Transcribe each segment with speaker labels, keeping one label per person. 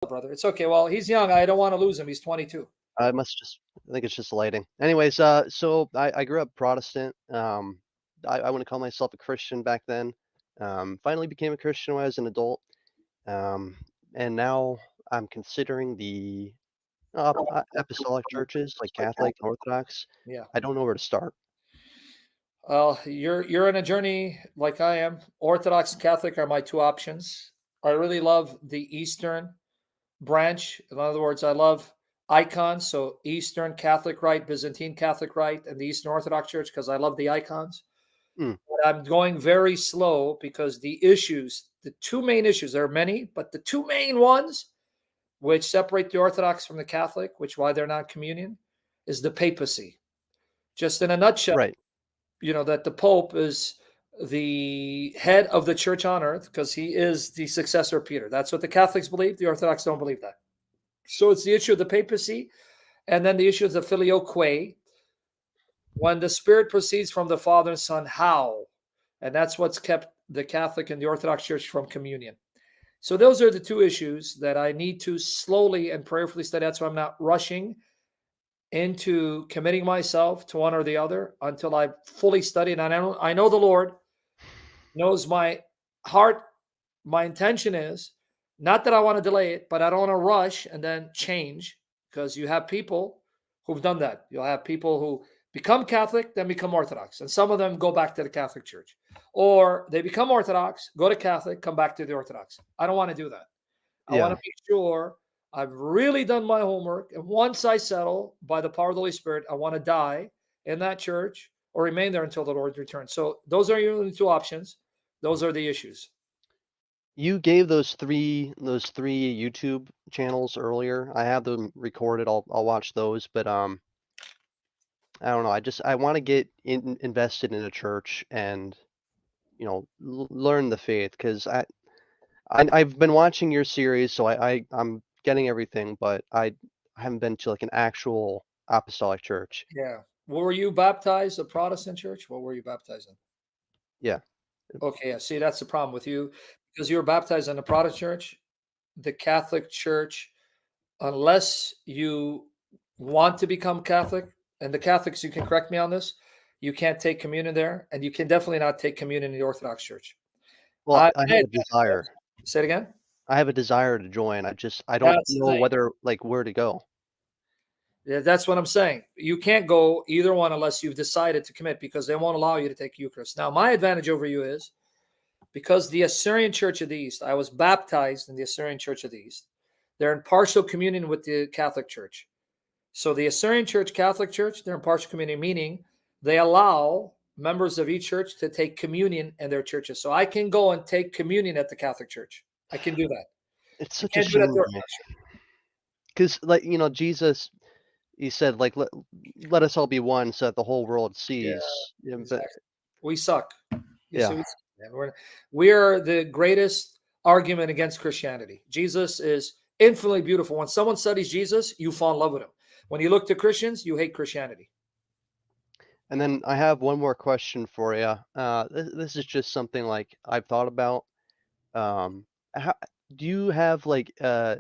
Speaker 1: brother. It's okay. Well, he's young. I don't want to lose him. He's 22.
Speaker 2: I think it's just lighting. Anyways, so I grew up Protestant. I wouldn't call myself a Christian back then. Finally became a Christian when I was an adult. Um, and now I'm considering the apostolic churches like Catholic, Orthodox.
Speaker 1: Yeah.
Speaker 2: I don't know where to start.
Speaker 1: Well, you're in a journey like I am. Orthodox and Catholic are my two options. I really love the Eastern branch. In other words, I love icons. So Eastern Catholic Rite, Byzantine Catholic Rite, and the Eastern Orthodox Church because I love the icons.
Speaker 2: Mm.
Speaker 1: But I'm going very slow because the two main issues, there are many, but the two main ones which separate the Orthodox from the Catholic, which why they're not communion, is the papacy. Just in a nutshell,
Speaker 2: Right.
Speaker 1: that the Pope is the head of the church on earth because he is the successor of Peter. That's what the Catholics believe. The Orthodox don't believe that. So it's the issue of the papacy and then the issue of the filioque. When the Spirit proceeds from the Father and Son, how? And that's what's kept the Catholic and the Orthodox Church from communion. So those are the two issues that I need to slowly and prayerfully study. That's why I'm not rushing into committing myself to one or the other until I fully study. And I know the Lord knows my heart. My intention is not that I want to delay it, but I don't want to rush and then change because you have people who've done that. You'll have people who become Catholic, then become Orthodox. And some of them go back to the Catholic Church. Or they become Orthodox, go to Catholic, come back to the Orthodox. I don't want to do that. I want to make sure I've really done my homework. And once I settle by the power of the Holy Spirit, I want to die in that church or remain there until the Lord returns. So those are your only two options. Those are the issues.
Speaker 2: You gave those three YouTube channels earlier. I have them recorded. I'll watch those, but I don't know. I want to get invested in a church and learn the faith because I've been watching your series, so I'm getting everything, but I haven't been to like an actual apostolic church.
Speaker 1: Yeah. Were you baptized a Protestant church? What were you baptized in?
Speaker 2: Yeah.
Speaker 1: Okay. Yeah. See, that's the problem with you because you were baptized in a Protestant church. The Catholic Church, unless you want to become Catholic, and the Catholics, you can correct me on this, you can't take communion there, and you can definitely not take communion in the Orthodox Church.
Speaker 2: Well, I have a desire.
Speaker 1: Say it again.
Speaker 2: I have a desire to join. I don't know where to go.
Speaker 1: Yeah, that's what I'm saying. You can't go either one unless you've decided to commit because they won't allow you to take Eucharist. Now, my advantage over you is because the Assyrian Church of the East, I was baptized in the Assyrian Church of the East. They're in partial communion with the Catholic Church. So the Assyrian Church, Catholic Church, they're in partial communion, meaning they allow members of each church to take communion in their churches. So I can go and take communion at the Catholic Church. I can do that.
Speaker 2: It's such a shame because, Jesus, he said, let us all be one so that the whole world sees.
Speaker 1: Yeah, exactly. We suck. We are the greatest argument against Christianity. Jesus is infinitely beautiful. When someone studies Jesus, you fall in love with him. When you look to Christians, you hate Christianity.
Speaker 2: And then I have one more question for you. This is just something I've thought about. Do you have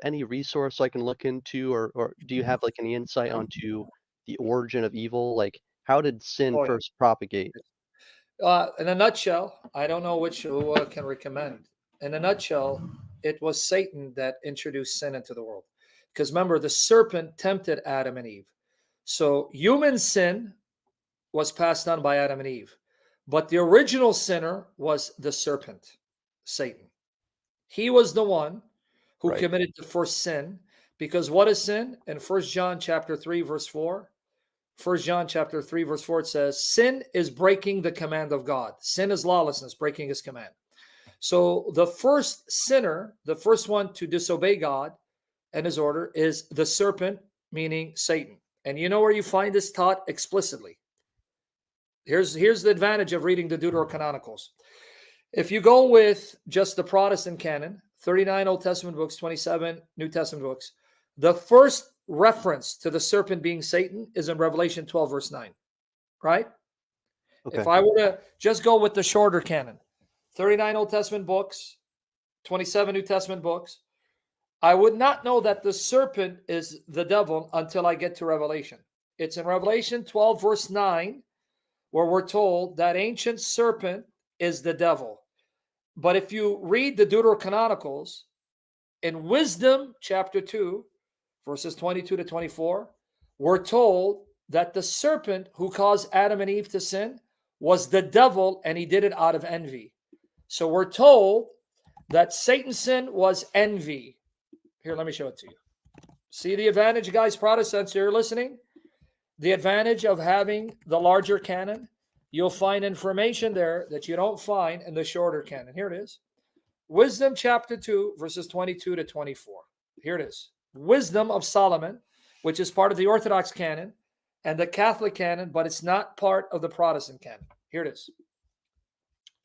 Speaker 2: any resource I can look into, or do you have any insight onto the origin of evil? How did sin first propagate?
Speaker 1: In a nutshell, I don't know who I can recommend. In a nutshell, it was Satan that introduced sin into the world. Because remember, the serpent tempted Adam and Eve. So human sin was passed on by Adam and Eve. But the original sinner was the serpent, Satan. He was the one who committed the first sin. Because what is sin? In 1 John chapter 3, verse 4, 1 John chapter 3, verse 4, it says, sin is breaking the command of God. Sin is lawlessness, breaking his command. So the first sinner, the first one to disobey God and his order is the serpent, meaning Satan. And you know where you find this taught explicitly? Here's the advantage of reading the Deuterocanonicals. If you go with just the Protestant canon, 39 Old Testament books, 27 New Testament books, the first reference to the serpent being Satan is in Revelation 12, verse 9, right? Okay. If I were to just go with the shorter canon, 39 Old Testament books, 27 New Testament books, I would not know that the serpent is the devil until I get to Revelation. It's in Revelation 12, verse 9, where we're told that ancient serpent is the devil. But if you read the Deuterocanonicals, in Wisdom chapter 2, verses 22 to 24, we're told that the serpent who caused Adam and Eve to sin was the devil, and he did it out of envy. So we're told that Satan's sin was envy. Here, let me show it to you. See the advantage, guys, Protestants, you're listening? The advantage of having the larger canon. You'll find information there that you don't find in the shorter canon. Here it is. Wisdom chapter 2, verses 22 to 24. Here it is. Wisdom of Solomon, which is part of the Orthodox canon and the Catholic canon, but it's not part of the Protestant canon. Here it is.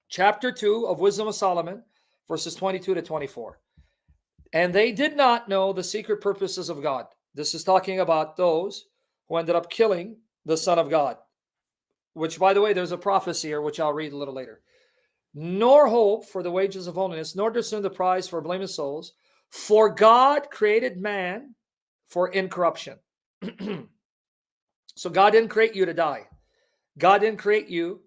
Speaker 1: Chapter 2 of Wisdom of Solomon, verses 22 to 24. And they did not know the secret purposes of God. This is talking about those who ended up killing the Son of God, which, by the way, there's a prophecy here, which I'll read a little later. Nor hope for the wages of holiness, nor discern the prize for blameless souls. For God created man for incorruption. So God didn't create you to die. God didn't create you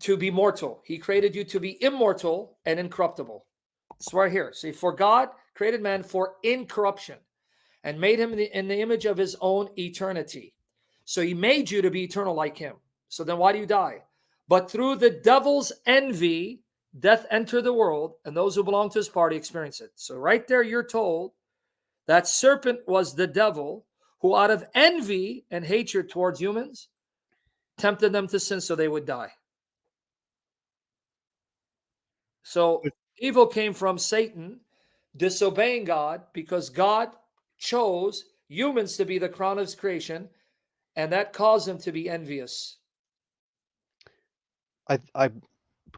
Speaker 1: to be mortal. He created you to be immortal and incorruptible. It's right here. See, for God created man for incorruption and made him in the image of his own eternity. So he made you to be eternal like him. So then why do you die? But through the devil's envy, death entered the world, and those who belong to his party experience it. So right there, you're told that serpent was the devil who, out of envy and hatred towards humans, tempted them to sin so they would die. So evil came from Satan disobeying God because God chose humans to be the crown of his creation, and that caused him to be envious.
Speaker 2: I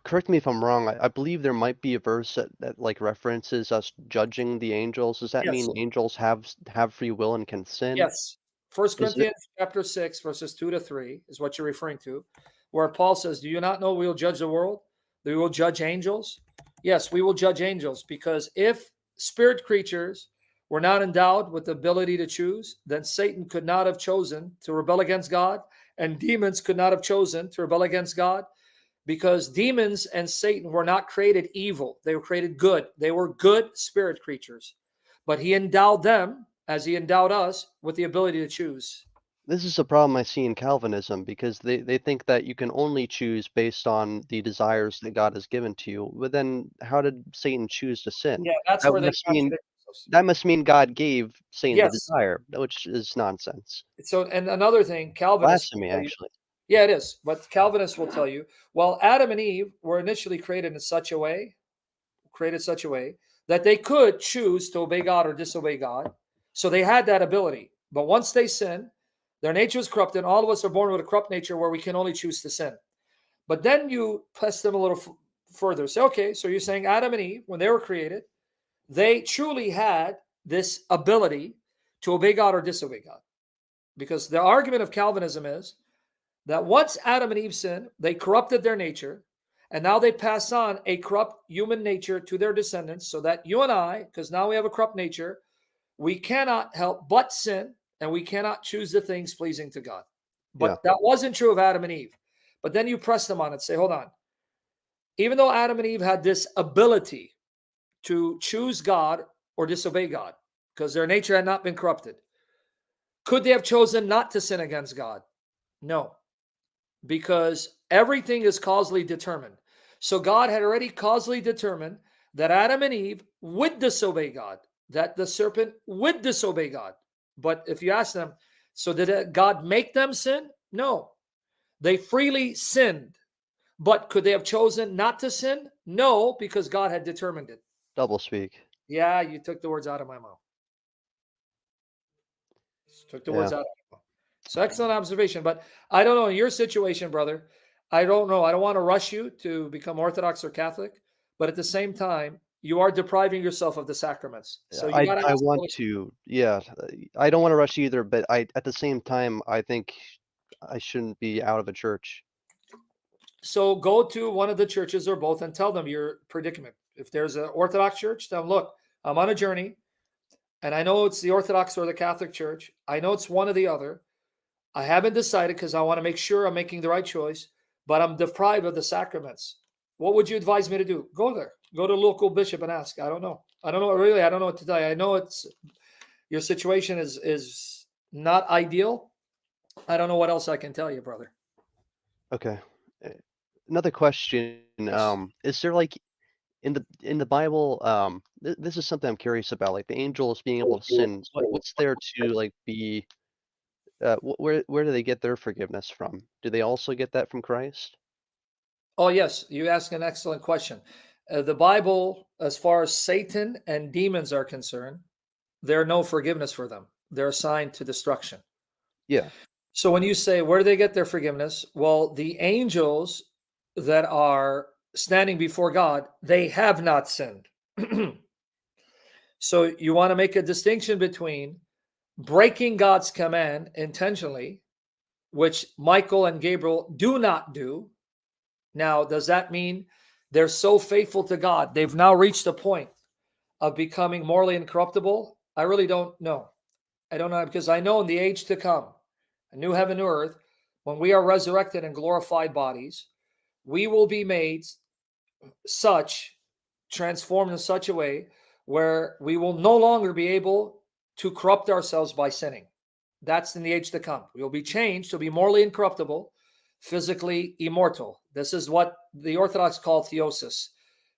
Speaker 2: correct me if I'm wrong. I believe there might be a verse that like references us judging the angels. Does that
Speaker 1: Yes.
Speaker 2: mean angels have free will and can sin?
Speaker 1: Yes. 1
Speaker 2: Is it?
Speaker 1: Corinthians chapter 6, verses 2 to 3 is what you're referring to, where Paul says, do you not know we will judge the world? We will judge angels? Yes, we will judge angels, because if spirit creatures were not endowed with the ability to choose, then Satan could not have chosen to rebel against God, and demons could not have chosen to rebel against God, because demons and Satan were not created evil. They were created good. They were good spirit creatures. But he endowed them, as he endowed us, with the ability to choose.
Speaker 2: This is a problem I see in Calvinism because they think that you can only choose based on the desires that God has given to you. But then how did Satan choose to sin?
Speaker 1: Yeah, that's
Speaker 2: That
Speaker 1: where they
Speaker 2: must mean
Speaker 1: contradict themselves.
Speaker 2: that must mean God gave Satan the
Speaker 1: Yes.
Speaker 2: desire, which is nonsense.
Speaker 1: So, and another thing, Calvinists will
Speaker 2: Blasphemy,
Speaker 1: tell you,
Speaker 2: actually.
Speaker 1: yeah, it is. But Calvinists will tell you, well, Adam and Eve were initially created in such a way, that they could choose to obey God or disobey God. So they had that ability. But once they sin, their nature is corrupted. All of us are born with a corrupt nature where we can only choose to sin. But then you press them a little further. Say, okay, so you're saying Adam and Eve, when they were created, they truly had this ability to obey God or disobey God. Because the argument of Calvinism is that once Adam and Eve sinned, they corrupted their nature, and now they pass on a corrupt human nature to their descendants, so that you and I, because now we have a corrupt nature, we cannot help but sin, and we cannot choose the things pleasing to God. But that wasn't true of Adam and Eve. But then you press them on it, say, hold on. Even though Adam and Eve had this ability to choose God or disobey God, because their nature had not been corrupted, could they have chosen not to sin against God? No, because everything is causally determined. So God had already causally determined that Adam and Eve would disobey God, that the serpent would disobey God. But if you ask them, so did God make them sin? No, they freely sinned. But could they have chosen not to sin? No, because God had determined it.
Speaker 2: Double speak.
Speaker 1: Yeah, you took the words out of my mouth. Took the words out of my mouth. So excellent observation. But I don't know, in your situation, brother, I don't know. I don't want to rush you to become Orthodox or Catholic, but at the same time, you are depriving yourself of the sacraments. So you got to
Speaker 2: I
Speaker 1: ask.
Speaker 2: want to, I don't want to rush either, but at the same time, I think I shouldn't be out of a church.
Speaker 1: So go to one of the churches or both and tell them your predicament. If there's an Orthodox church, tell them, look, I'm on a journey, and I know it's the Orthodox or the Catholic Church. I know it's one or the other. I haven't decided because I want to make sure I'm making the right choice, but I'm deprived of the sacraments. What would you advise me to do? Go there. Go to a local bishop and ask. I don't know. I don't know. Really, I don't know what to tell you. I know it's your situation is not ideal. I don't know what else I can tell you, brother.
Speaker 2: Okay. Uh, Another question.
Speaker 1: Yes.
Speaker 2: Is there like in the Bible, this is something I'm curious about, like the angels being able to sin. What's there to like be? Where do they get their forgiveness from? Do they also get that from Christ?
Speaker 1: Oh, yes. You ask an excellent question. The Bible, as far as Satan and demons are concerned, there's no forgiveness for them. They're assigned to destruction.
Speaker 2: Yeah.
Speaker 1: So when you say, where do they get their forgiveness? Well, the angels that are standing before God, they have not sinned. So you want to make a distinction between breaking God's command intentionally, which Michael and Gabriel do not do. Now, does that mean they're so faithful to God, they've now reached a point of becoming morally incorruptible? I really don't know. I don't know, because I know in the age to come, a new heaven, new earth, when we are resurrected in glorified bodies, we will be made such, transformed in such a way where we will no longer be able to corrupt ourselves by sinning. That's in the age to come. We will be changed to be morally incorruptible, physically immortal. This is what the Orthodox call theosis.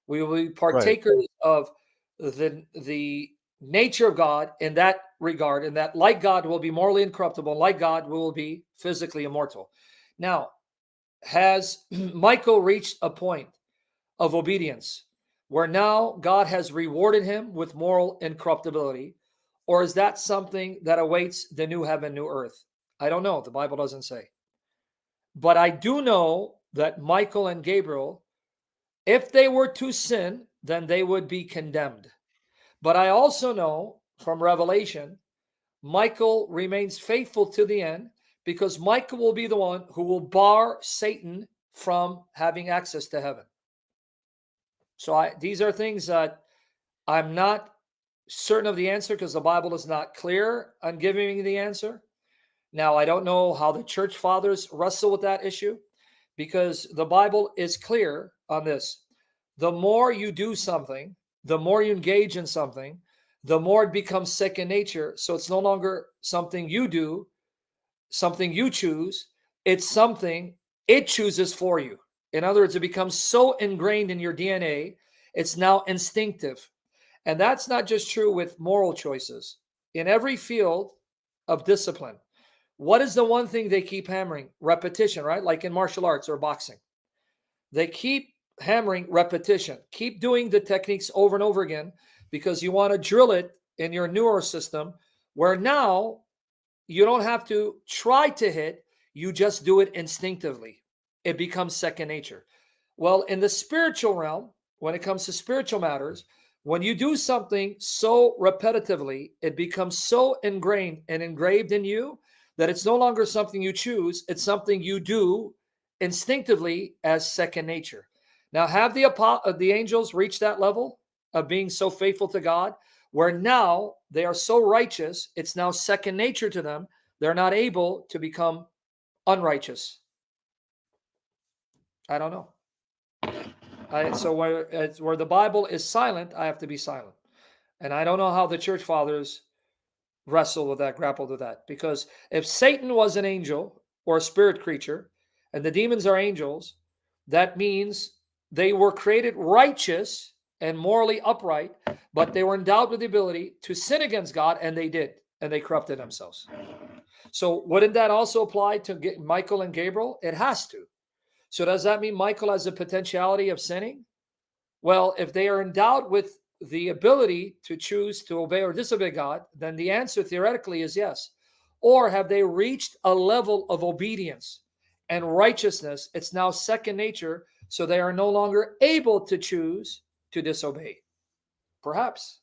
Speaker 1: We will be
Speaker 2: Right.
Speaker 1: partakers of the nature of God in that regard, and that like God will be morally incorruptible, like God we will be physically immortal. Now, has Michael reached a point of obedience where now God has rewarded him with moral incorruptibility? Or is that something that awaits the new heaven, new earth? I don't know. The Bible doesn't say. But I do know that Michael and Gabriel, if they were to sin, then they would be condemned. But I also know from Revelation, Michael remains faithful to the end, because Michael will be the one who will bar Satan from having access to heaven. So these are things that I'm not certain of the answer, because the Bible is not clear on giving me the answer. Now, I don't know how the church fathers wrestle with that issue, because the Bible is clear on this. The more you do something, the more you engage in something, the more it becomes second nature. So it's no longer something you do, something you choose, it's something it chooses for you. In other words, it becomes so ingrained in your DNA, it's now instinctive. And that's not just true with moral choices. In every field of discipline, what is the one thing they keep hammering? Repetition, right? Like in martial arts or boxing. They keep hammering repetition. Keep doing the techniques over and over again, because you want to drill it in your neural system, where now you don't have to try to hit, you just do it instinctively. It becomes second nature. Well, in the spiritual realm, when it comes to spiritual matters, when you do something so repetitively, it becomes so ingrained and engraved in you that it's no longer something you choose, it's something you do instinctively as second nature. Now, have the angels reached that level of being so faithful to God, where now they are so righteous, it's now second nature to them. They're not able to become unrighteous. I don't know. So where the Bible is silent, I have to be silent. And I don't know how the church fathers wrestle with that, grapple with that. Because if Satan was an angel or a spirit creature, and the demons are angels, that means they were created righteous and morally upright, but they were endowed with the ability to sin against God, and they did, and they corrupted themselves. So wouldn't that also apply to Michael and Gabriel? It has to. So does that mean Michael has a potentiality of sinning? Well, if they are endowed with the ability to choose to obey or disobey God, then the answer theoretically is yes. Or have they reached a level of obedience and righteousness? It's now second nature, so they are no longer able to choose to disobey. Perhaps.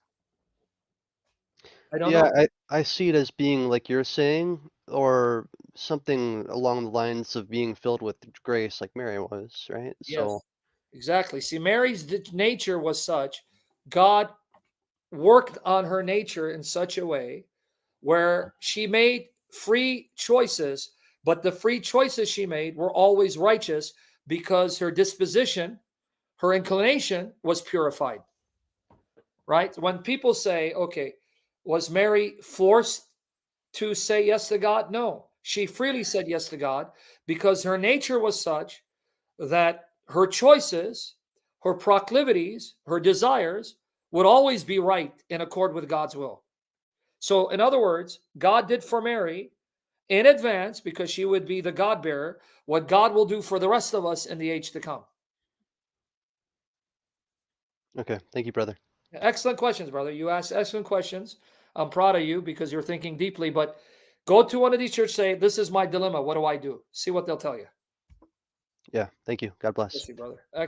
Speaker 1: I don't
Speaker 2: Yeah,
Speaker 1: know.
Speaker 2: I see it as being like you're saying, or something along the lines of being filled with grace, like Mary was, right?
Speaker 1: Yes,
Speaker 2: So
Speaker 1: exactly. See, Mary's nature was such, God worked on her nature in such a way where she made free choices, but the free choices she made were always righteous because her disposition, her inclination was purified. Right? When people say, okay, was Mary forced to say yes to God? No, she freely said yes to God because her nature was such that her choices, her proclivities, her desires would always be right in accord with God's will. So, in other words, God did for Mary in advance, because she would be the God bearer, what God will do for the rest of us in the age to come.
Speaker 2: Okay. Thank you, brother.
Speaker 1: Excellent questions, brother. You asked excellent questions. I'm proud of you because you're thinking deeply. But go to one of these churches, say, "This is my dilemma. What do I do?" See what they'll tell you.
Speaker 2: Yeah. Thank you. God bless.
Speaker 1: Bless you, brother. Excellent.